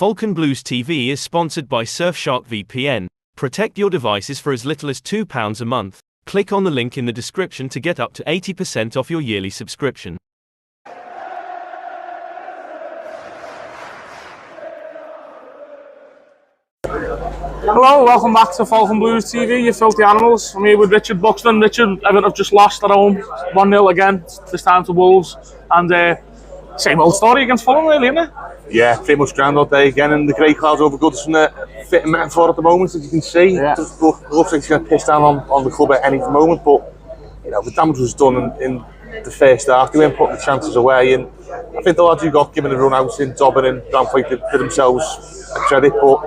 Falcon Blues TV is sponsored by Surfshark VPN. Protect your devices for as little as £2 a month. Click on the link in the description to get up to 80% off your yearly subscription. Hello, welcome back to Falcon Blues TV, you filthy animals. I'm here with Richard Buxton. Richard, Everton have just lost at home, 1-0 again, this time to Wolves. And same old story against Fulham, really, isn't it? Yeah, pretty much Groundhog Day again, and the grey clouds over Goodison are fitting metaphor at the moment, as you can see. Yeah. It looks like it's going to piss down on the club at any moment, but you know, the damage was done in the first half. They weren't putting the chances away, and I think the lads who got given a run out in Dobbin and Bramford did themselves a credit, but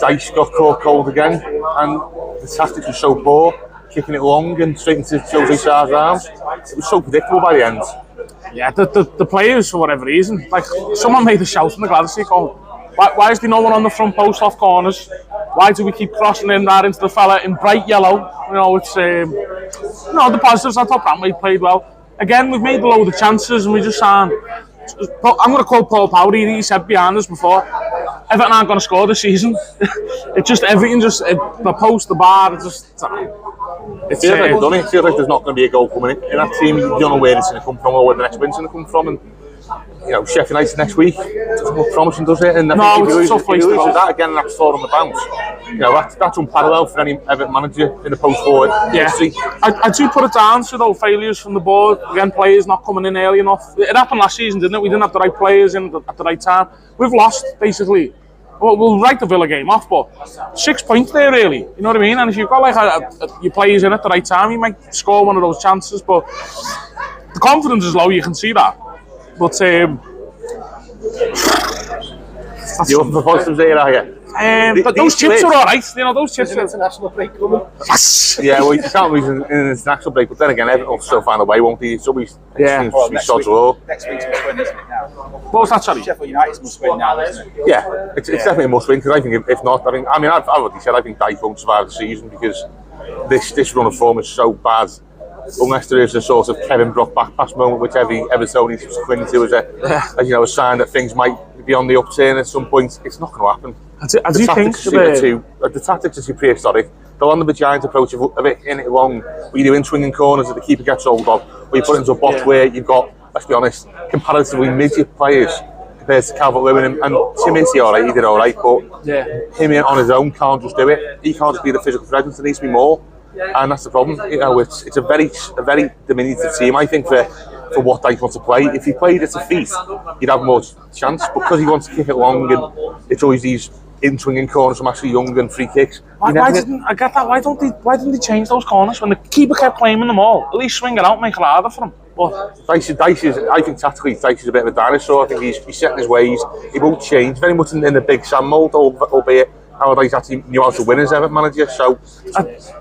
Dice got caught cold again, and the tactics were so poor, kicking it long and straight into Jose Sarr's arms. It was so predictable by the end. Yeah, the players, for whatever reason, like someone made a shout in the Goodison going, why is there no one on the front post off corners? Why do we keep crossing in there into the fella in bright yellow? You know, it's the positives. I thought Bramley played well. Again, we've made a load of chances and we just aren't. I'm going to quote Paul Powdy. He said behind us before, Everton aren't going to score this season. It's just everything, the post, the bar, it feels like they've done it. It feels like there's not going to be a goal coming in that team. You don't know where it's going to come from or where the next win's going to come from. And you know, Sheffield United next week doesn't look promising, does it? And I think if you lose that again and that's four on the bounce, you know, that's unparalleled for any Everton manager in the post-forward history. I do put it down to though failures from the board. Again, players not coming in early enough. It happened last season, didn't it? We didn't have the right players in at the right time. We've lost basically. Well, we'll write the Villa game off, but 6 points there, really. You know what I mean? And if you've got like your players in at the right time, you might score one of those chances. But the confidence is low. You can see that. But you're up for positives there, are you? But those chips are all right. You know, those chips. There's an international break coming. Yes. Yeah, well, you can't lose in an international break, but then again, Everton will still find a way, won't they? It's always seems to be sods raw. Next week's must win, isn't it now? What was that, sorry? Sheffield United's must win now, isn't it? Yeah, it's definitely a must win, because I think if not, I've already said I think Dyke won't survive the season because this run of form is so bad. Unless there is a sort of Kevin Brock back pass moment, which every Evertonian is clinging to as a sign that things might be on the upturn at some point, it's not going to happen. The tactics are too prehistoric. They'll on the giant approach of it in it long, where you do in swinging corners that the keeper gets hold of, where you put it into a box where you've got, let's be honest, comparatively midget players compared to Calvert-Lewin and Timothy. Alright, he did alright, but him on his own can't just do it. He can't just be the physical presence. There needs to be more. And that's the problem. You know, it's a very diminutive team, I think, for what Dyke wants to play. If he played at a feet, he'd have more chance. Because he wants to kick it long, and it's always these in-swinging corners from Ashley Young and free kicks. I get that. Why didn't they change those corners when the keeper kept claiming them all? At least swing it out, make it harder for him. But Dyche is, I think tactically, Dyche is a bit of a dinosaur. I think he's set in his ways. He won't change very much in the big Sam mould, albeit Allardyce actually knew how to win as Everton manager. So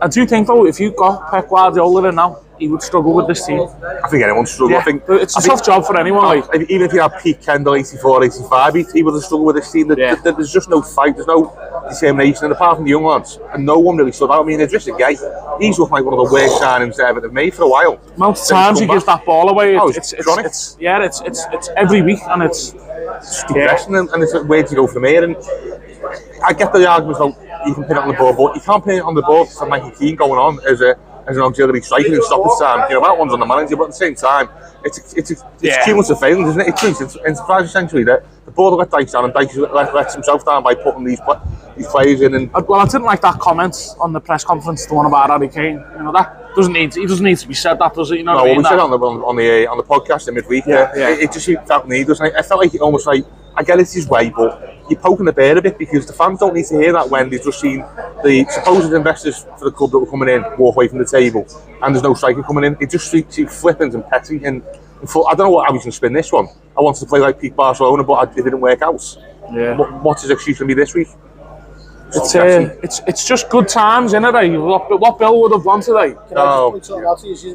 I do think though, if you got Pep Guardiola in now, he would struggle with this team. I think anyone struggle. Yeah, I think it's a tough job for anyone. Even if you had Pete Kendall 84, 85, he would have struggled with this team. There's just no fight. There's no determination. And apart from the young lads, and no one really stood out. I mean, Idrissa Gueye, he's looking like one of the worst signings that Everton have made for a while. The amount of times he gives that ball away, it's every week, and it's depressing. And it's where do you go from here? And I get the arguments about you can pin it on the board, but you can't pin it on the board for Mikey Keane going on as an auxiliary striker in stoppage time. You know, that one's on the manager, but at the same time, it's cumulative failings, isn't it? It's essentially that the board let Dyche down, and Dyche lets himself down by putting these players in. And well, I didn't like that comment on the press conference, the one about Harry Kane. You know, that doesn't need to be said. That does it? You know what I mean? We said on the podcast in midweek. It just felt needless. I felt like it almost like, I get it's his way, but you're poking the bear a bit because the fans don't need to hear that when they've just seen the supposed investors for the club that were coming in walk away from the table and there's no striker coming in. It just seems flippant and petty. And I don't know how he's going to spin this one. I wanted to play like peak Barcelona, but it didn't work out. Yeah. What's his excuse going to be this week? It's just good times, isn't it? What Bill would have won today? You've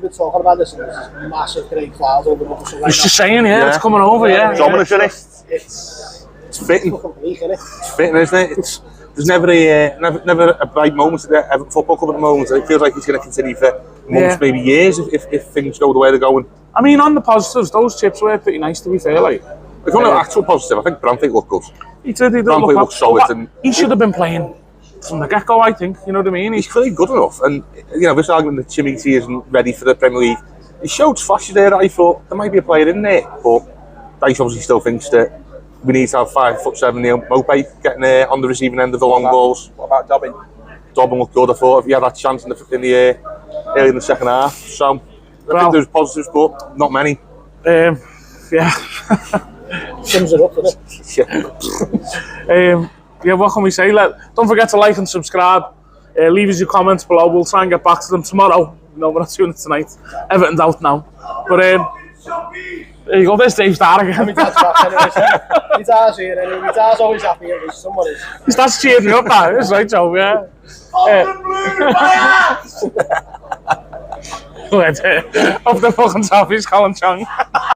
been talking about this, and there's massive grey clouds over the bus. It's just saying, it's coming over, Dominant, isn't it? It's fitting. It's fitting, isn't it? There's never a bright moment at the Everton Football Club at the moment. It feels like it's going to continue for months, maybe years, if things go the way they're going. I mean, on the positives, those chips were pretty nice, to be fair. Like, If you want an actual positive, I think Branthwaite looked good. He did Branthwaite looked solid. And he should have been playing from the get-go, I think. You know what I mean? He's clearly good enough. And, this argument that Chimiti isn't ready for the Premier League, he showed flashes there. I thought there might be a player in there. But Dice obviously still thinks that we need to have 5'7" Neil Mopey getting there on the receiving end of the long balls. What about Dobbin? Dobbin looked good, I thought, if he had that chance in the early in the second half. So, I think there's positives, but not many. Yeah. Sums it up, doesn't it? Yeah, what can we say? Don't forget to like and subscribe. Leave us your comments below. We'll try and get back to them tomorrow. No, we're not doing it tonight. Everton's out now. But there you go. There's Dave's dad again. My dad's back anyway. My dad's here anyway. My dad's always happy if there's someone is. He starts cheering me up now. That's right, Joe. Yeah. Up the fucking top, he's Colin Chung.